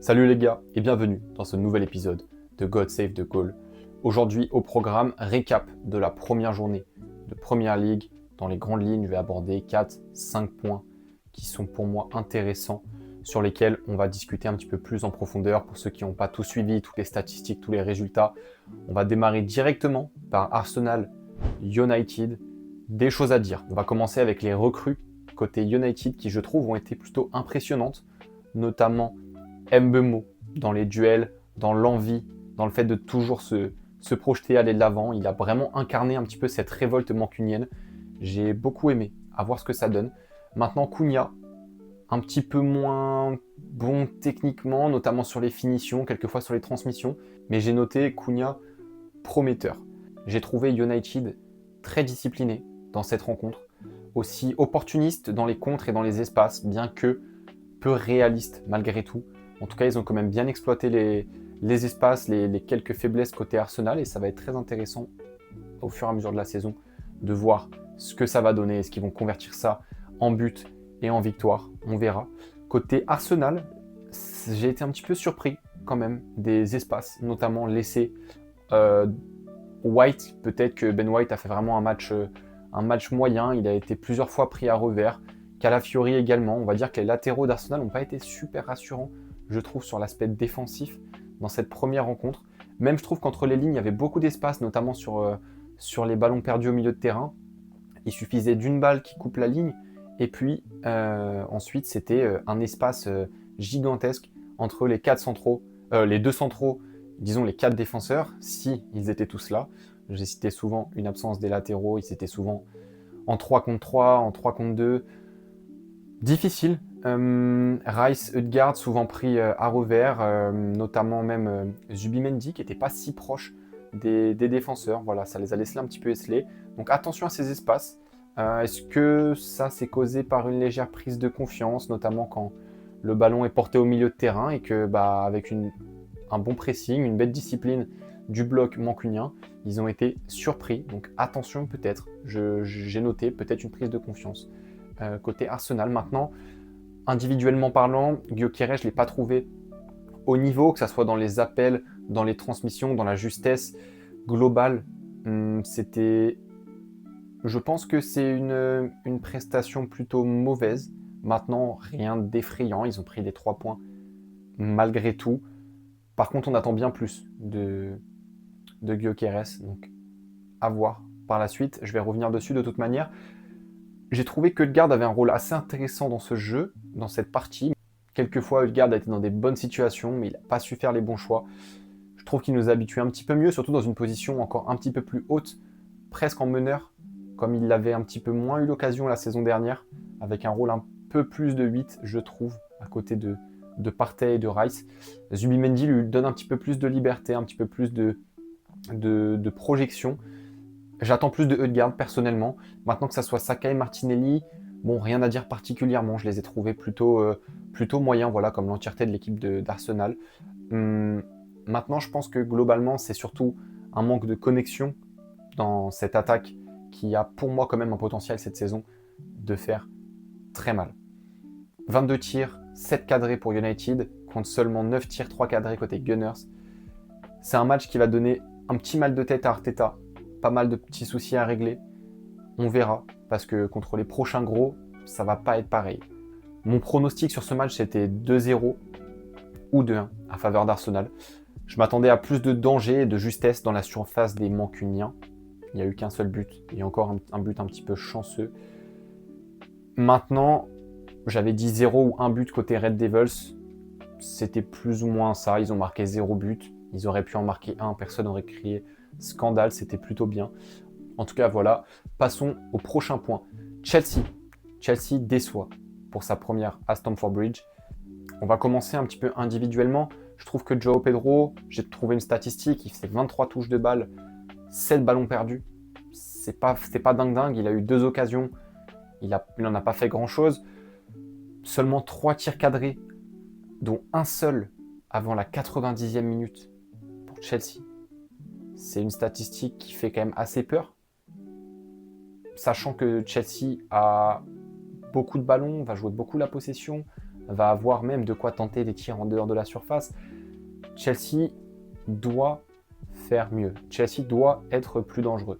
Salut les gars et bienvenue dans ce nouvel épisode de God Save the Goal. Aujourd'hui au programme, récap de la première journée de Premier League. Dans les grandes lignes, je vais aborder 4-5 points qui sont pour moi intéressants, sur lesquels on va discuter un petit peu plus en profondeur pour ceux qui n'ont pas tout suivi, toutes les statistiques, tous les résultats. On va démarrer directement par Arsenal United. Des choses à dire. On va commencer avec les recrues côté United qui je trouve ont été plutôt impressionnantes, notamment Mbeumo dans les duels, dans l'envie, dans le fait de toujours se projeter, aller de l'avant. Il a vraiment incarné un petit peu cette révolte mancunienne. J'ai beaucoup aimé à voir ce que ça donne. Maintenant, Cunha, un petit peu moins bon techniquement, notamment sur les finitions, quelquefois sur les transmissions. Mais j'ai noté Cunha prometteur. J'ai trouvé United très discipliné dans cette rencontre. Aussi opportuniste dans les contres et dans les espaces, bien que peu réaliste malgré tout. En tout cas, ils ont quand même bien exploité les espaces, les quelques faiblesses côté Arsenal, et ça va être très intéressant au fur et à mesure de la saison de voir ce que ça va donner. Est-ce qu'ils vont convertir ça en but et en victoire? On verra. Côté Arsenal, j'ai été un petit peu surpris quand même des espaces, notamment laissés. White, peut-être que Ben White a fait vraiment un match moyen. Il a été plusieurs fois pris à revers. Calafiori également. On va dire que les latéraux d'Arsenal n'ont pas été super rassurants, je trouve, sur l'aspect défensif dans cette première rencontre. Même je trouve qu'entre les lignes, il y avait beaucoup d'espace, notamment sur les ballons perdus au milieu de terrain. Il suffisait d'une balle qui coupe la ligne. Et puis ensuite, c'était un espace gigantesque entre les quatre centraux, les deux centraux, disons les quatre défenseurs, si ils étaient tous là. J'ai cité souvent une absence des latéraux, ils étaient souvent en 3 contre 3, en 3 contre 2. Difficile. Rice, Ødegaard, souvent pris à revers, notamment même Zubimendi, qui n'était pas si proche des défenseurs. Voilà, ça les a laissés un petit peu esselés. Donc attention à ces espaces. Est-ce que ça c'est causé par une légère prise de confiance, notamment quand le ballon est porté au milieu de terrain et que, avec un bon pressing, une belle discipline du bloc mancunien, ils ont été surpris. Donc attention peut-être, j'ai noté peut-être une prise de confiance. Côté Arsenal maintenant, individuellement parlant, Gyökeres, je ne l'ai pas trouvé au niveau, que ce soit dans les appels, dans les transmissions, dans la justesse globale. Je pense que c'est une prestation plutôt mauvaise. Maintenant, rien d'effrayant, ils ont pris les 3 points malgré tout. Par contre, on attend bien plus de Gyökeres, donc à voir par la suite. Je vais revenir dessus de toute manière. J'ai trouvé que Ødegaard avait un rôle assez intéressant dans ce jeu, dans cette partie. Quelquefois, Ødegaard a été dans des bonnes situations, mais il n'a pas su faire les bons choix. Je trouve qu'il nous a habitués un petit peu mieux, surtout dans une position encore un petit peu plus haute, presque en meneur, comme il l'avait un petit peu moins eu l'occasion la saison dernière, avec un rôle un peu plus de 8, je trouve, à côté de Partey et de Rice. Zubimendi lui donne un petit peu plus de liberté, un petit peu plus de projection. J'attends plus de Ødegaard personnellement. Maintenant que ça soit Saka et Martinelli, bon, rien à dire particulièrement. Je les ai trouvés plutôt moyens, voilà, comme l'entièreté de l'équipe d'Arsenal. Maintenant, je pense que globalement, c'est surtout un manque de connexion dans cette attaque qui a pour moi quand même un potentiel cette saison de faire très mal. 22 tirs, 7 cadrés pour United, contre seulement 9 tirs, 3 cadrés côté Gunners. C'est un match qui va donner un petit mal de tête à Arteta, pas mal de petits soucis à régler. On verra, parce que contre les prochains gros, ça va pas être pareil. Mon pronostic sur ce match, c'était 2-0 ou 2-1 à faveur d'Arsenal. Je m'attendais à plus de danger et de justesse dans la surface des Mancuniens. Il n'y a eu qu'un seul but, et encore un but un petit peu chanceux. Maintenant, j'avais dit 0 ou 1 but côté Red Devils. C'était plus ou moins ça. Ils ont marqué 0 but. Ils auraient pu en marquer 1. Personne n'aurait crié scandale. C'était plutôt bien. En tout cas, voilà. Passons au prochain point. Chelsea. Chelsea déçoit pour sa première à Stamford Bridge. On va commencer un petit peu individuellement. Je trouve que João Pedro, j'ai trouvé une statistique, il fait 23 touches de balle, 7 ballons perdus. C'est pas dingue. Il a eu 2 occasions. Il n'en a pas fait grand-chose. Seulement 3 tirs cadrés, dont un seul avant la 90e minute pour Chelsea. C'est une statistique qui fait quand même assez peur. Sachant que Chelsea a beaucoup de ballons, va jouer beaucoup la possession, va avoir même de quoi tenter des tirs en dehors de la surface. Chelsea doit faire mieux. Chelsea doit être plus dangereux.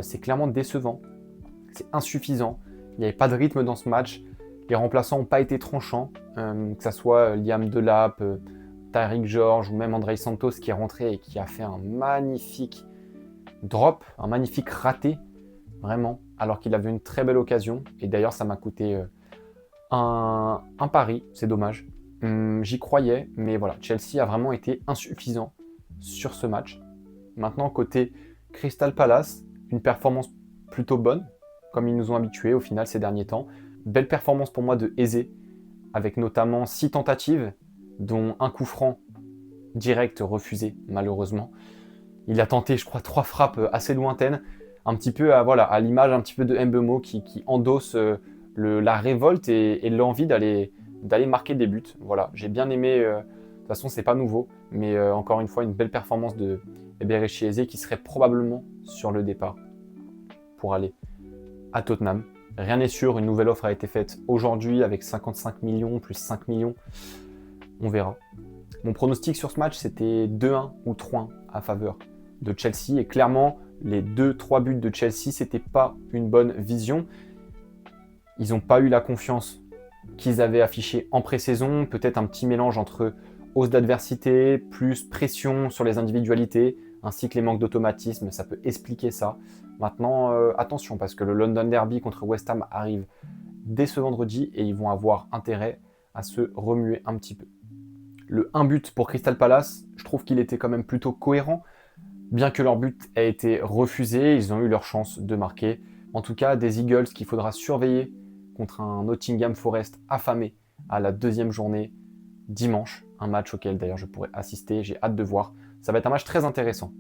C'est clairement décevant. C'est insuffisant. Il n'y avait pas de rythme dans ce match. Les remplaçants n'ont pas été tranchants. Que ce soit Liam Delap, Tariq George ou même Andrei Santos qui est rentré et qui a fait un magnifique drop, un magnifique raté, vraiment, alors qu'il avait une très belle occasion. Et d'ailleurs, ça m'a coûté un pari, c'est dommage. J'y croyais, mais voilà, Chelsea a vraiment été insuffisant sur ce match. Maintenant, côté Crystal Palace, une performance plutôt bonne, comme ils nous ont habitués au final ces derniers temps. Belle performance pour moi de Eze, avec notamment 6 tentatives, dont un coup franc direct refusé, malheureusement. Il a tenté, je crois, 3 frappes assez lointaines, un petit peu à l'image un petit peu de Mbeumo qui endosse la révolte et l'envie d'aller marquer des buts. Voilà, j'ai bien aimé. De toute façon, c'est pas nouveau, mais encore une fois, une belle performance de Eberechi Eze qui serait probablement sur le départ pour aller à Tottenham. Rien n'est sûr, une nouvelle offre a été faite aujourd'hui avec 55 millions plus 5 millions. On verra. Mon pronostic sur ce match, c'était 2-1 ou 3-1 à faveur de Chelsea. Et clairement, les 2-3 buts de Chelsea, c'était pas une bonne vision. Ils n'ont pas eu la confiance qu'ils avaient affichée en pré-saison. Peut-être un petit mélange entre hausse d'adversité, plus pression sur les individualités, ainsi que les manques d'automatisme. Ça peut expliquer ça. Maintenant, attention, parce que le London Derby contre West Ham arrive dès ce vendredi et ils vont avoir intérêt à se remuer un petit peu. Le 1 but pour Crystal Palace, je trouve qu'il était quand même plutôt cohérent. Bien que leur but ait été refusé, ils ont eu leur chance de marquer. En tout cas, des Eagles qu'il faudra surveiller contre un Nottingham Forest affamé à la 2e journée dimanche. Un match auquel d'ailleurs je pourrais assister, j'ai hâte de voir. Ça va être un match très intéressant.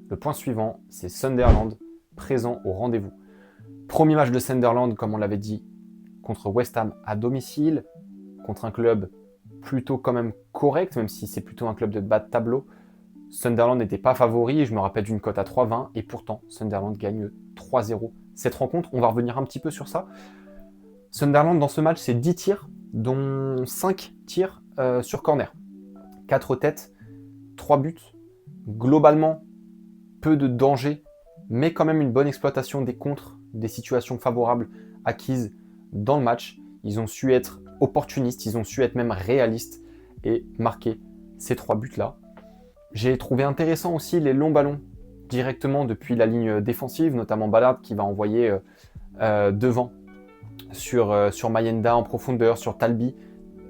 Le point suivant, c'est Sunderland, présent au rendez-vous. Premier match de Sunderland, comme on l'avait dit, contre West Ham à domicile, contre un club plutôt quand même correct, même si c'est plutôt un club de bas de tableau. Sunderland n'était pas favori, je me rappelle d'une cote à 3,20, et pourtant Sunderland gagne 3-0 cette rencontre. On va revenir un petit peu sur ça. Sunderland, dans ce match, c'est 10 tirs, dont 5 tirs sur corner. 4 têtes, 3 buts. Globalement, peu de danger, mais quand même une bonne exploitation des contres, des situations favorables acquises dans le match. Ils ont su être opportunistes, ils ont su être même réalistes et marquer ces 3 buts-là. J'ai trouvé intéressant aussi les longs ballons directement depuis la ligne défensive, notamment Ballard qui va envoyer devant sur Mayenda en profondeur, sur Talbi,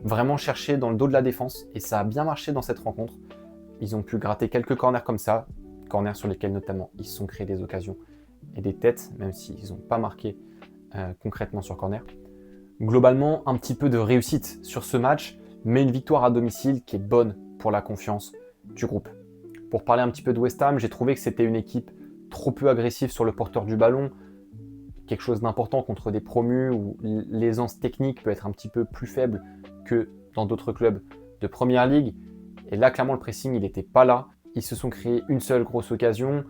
vraiment chercher dans le dos de la défense, et ça a bien marché dans cette rencontre. Ils ont pu gratter quelques corners comme ça, corners sur lesquels notamment ils se sont créés des occasions et des têtes, même s'ils n'ont pas marqué concrètement sur corner. Globalement, un petit peu de réussite sur ce match, mais une victoire à domicile qui est bonne pour la confiance du groupe. Pour parler un petit peu de West Ham, j'ai trouvé que c'était une équipe trop peu agressive sur le porteur du ballon, quelque chose d'important contre des promus où l'aisance technique peut être un petit peu plus faible que dans d'autres clubs de Première Ligue. Et là, clairement, le pressing, il n'était pas là. Ils se sont créés une seule grosse occasion.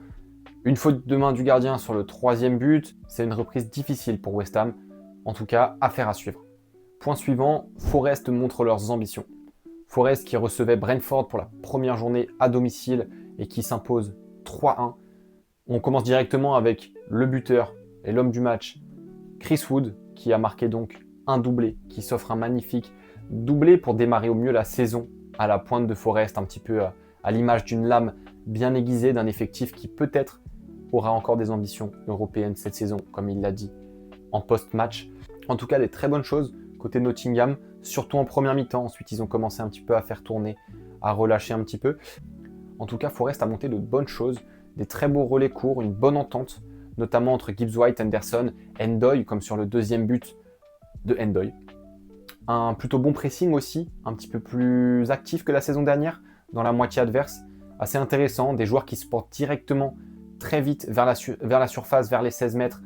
Une faute de main du gardien sur le 3e but. C'est une reprise difficile pour West Ham. En tout cas, affaire à suivre. Point suivant, Forest montre leurs ambitions. Forest qui recevait Brentford pour la première journée à domicile et qui s'impose 3-1. On commence directement avec le buteur et l'homme du match, Chris Wood, qui a marqué donc un doublé, qui s'offre un magnifique doublé pour démarrer au mieux la saison à la pointe de Forest, un petit peu à l'image d'une lame bien aiguisée d'un effectif qui peut-être aura encore des ambitions européennes cette saison, comme il l'a dit en post-match. En tout cas, des très bonnes choses côté Nottingham, surtout en première mi-temps. Ensuite, ils ont commencé un petit peu à faire tourner, à relâcher un petit peu. En tout cas, Forest a monté de bonnes choses, des très beaux relais courts, une bonne entente, notamment entre Gibbs-White, Henderson, Ndoye, comme sur le 2e but de Ndoye. Un plutôt bon pressing aussi, un petit peu plus actif que la saison dernière, dans la moitié adverse. Assez intéressant, des joueurs qui se portent directement très vite vers la surface, vers les 16 mètres,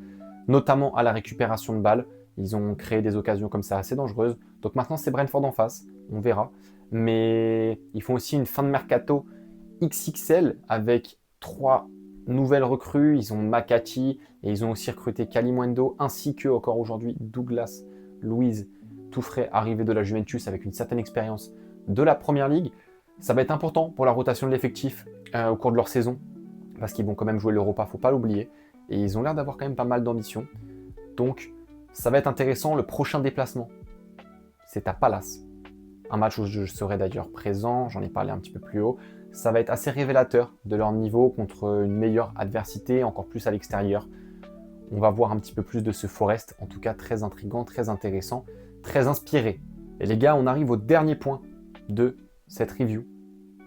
notamment à la récupération de balles. Ils ont créé des occasions comme ça assez dangereuses. Donc maintenant, c'est Brentford en face, on verra. Mais ils font aussi une fin de mercato XXL avec 3 nouvelles recrues. Ils ont Makati et ils ont aussi recruté Kalimundo, ainsi que, encore aujourd'hui, Douglas Luiz tout frais arrivé de la Juventus avec une certaine expérience de la Première Ligue. Ça va être important pour la rotation de l'effectif au cours de leur saison, parce qu'ils vont quand même jouer l'Europa, faut pas l'oublier. Et ils ont l'air d'avoir quand même pas mal d'ambition. Donc, ça va être intéressant. Le prochain déplacement, c'est à Palace. Un match où je serai d'ailleurs présent, j'en ai parlé un petit peu plus haut. Ça va être assez révélateur de leur niveau contre une meilleure adversité, encore plus à l'extérieur. On va voir un petit peu plus de ce Forest, en tout cas très intriguant, très intéressant, très inspiré. Et les gars, on arrive au dernier point de cette review.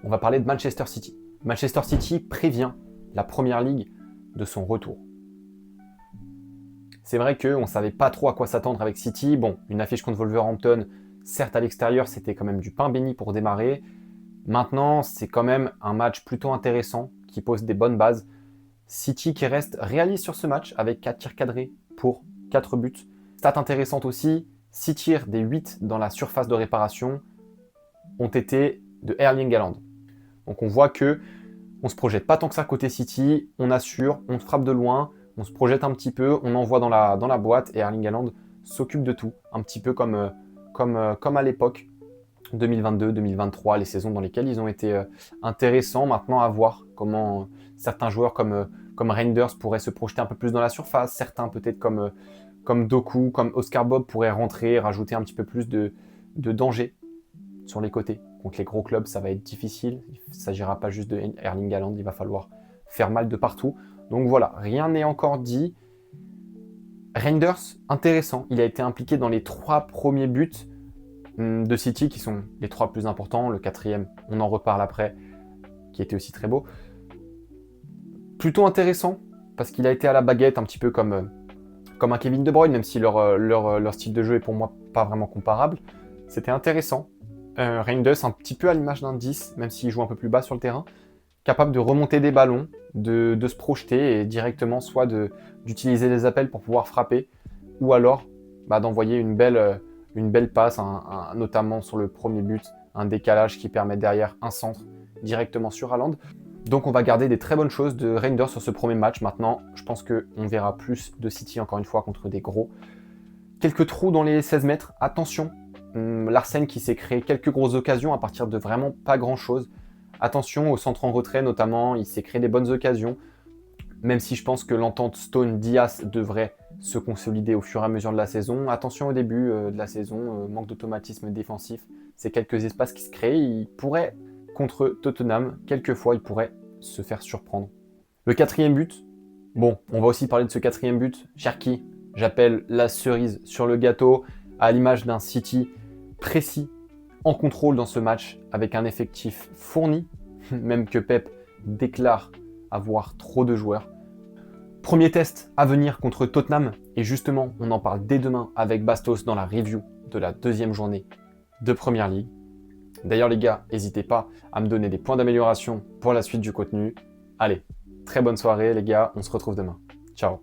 On va parler de Manchester City. Manchester City prévient la Première Ligue de son retour. C'est vrai qu'on ne savait pas trop à quoi s'attendre avec City. Bon, une affiche contre Wolverhampton, certes à l'extérieur, c'était quand même du pain béni pour démarrer. Maintenant, c'est quand même un match plutôt intéressant qui pose des bonnes bases. City qui reste réaliste sur ce match avec 4 tirs cadrés pour 4 buts. Stat intéressante aussi, 6 tirs des 8 dans la surface de réparation ont été de Erling Haaland. Donc on voit que on se projette pas tant que ça côté City, on assure, on frappe de loin, on se projette un petit peu, on envoie dans la boîte et Erling Haaland s'occupe de tout, un petit peu comme à l'époque 2022-2023, les saisons dans lesquelles ils ont été intéressants. Maintenant à voir comment certains joueurs comme Reinders pourraient se projeter un peu plus dans la surface, certains peut-être comme Doku, comme Oscar Bob pourraient rentrer et rajouter un petit peu plus de danger sur les côtés. Contre les gros clubs, ça va être difficile. Il ne s'agira pas juste de Erling Haaland, il va falloir faire mal de partout. Donc voilà, rien n'est encore dit. Reinders, intéressant. Il a été impliqué dans les 3 premiers buts de City, qui sont les 3 plus importants. Le 4e, on en reparle après, qui était aussi très beau. Plutôt intéressant, parce qu'il a été à la baguette, un petit peu comme un Kevin De Bruyne, même si leur style de jeu est pour moi pas vraiment comparable. C'était intéressant. Reinders, un petit peu à l'image d'un 10, même s'il joue un peu plus bas sur le terrain, capable de remonter des ballons, de se projeter et directement soit d'utiliser des appels pour pouvoir frapper, ou alors d'envoyer une belle passe, notamment sur le premier but, un décalage qui permet derrière un centre directement sur Haaland. Donc on va garder des très bonnes choses de Reinders sur ce premier match. Maintenant, je pense qu'on verra plus de City encore une fois contre des gros. Quelques trous dans les 16 mètres, attention. Larsen qui s'est créé quelques grosses occasions à partir de vraiment pas grand chose. Attention au centre en retrait notamment, il s'est créé des bonnes occasions. Même si je pense que l'entente Stone-Dias devrait se consolider au fur et à mesure de la saison. Attention au début de la saison, manque d'automatisme défensif. C'est quelques espaces qui se créent. Il pourrait, contre Tottenham, quelquefois il pourrait se faire surprendre. Le 4e but, bon, on va aussi parler de ce 4e but. Cherki, j'appelle la cerise sur le gâteau, à l'image d'un City précis, en contrôle dans ce match, avec un effectif fourni, même que Pep déclare avoir trop de joueurs. Premier test à venir contre Tottenham, et justement, on en parle dès demain avec Bastos dans la review de la 2e journée de Première Ligue. D'ailleurs les gars, n'hésitez pas à me donner des points d'amélioration pour la suite du contenu. Allez, très bonne soirée les gars, on se retrouve demain. Ciao.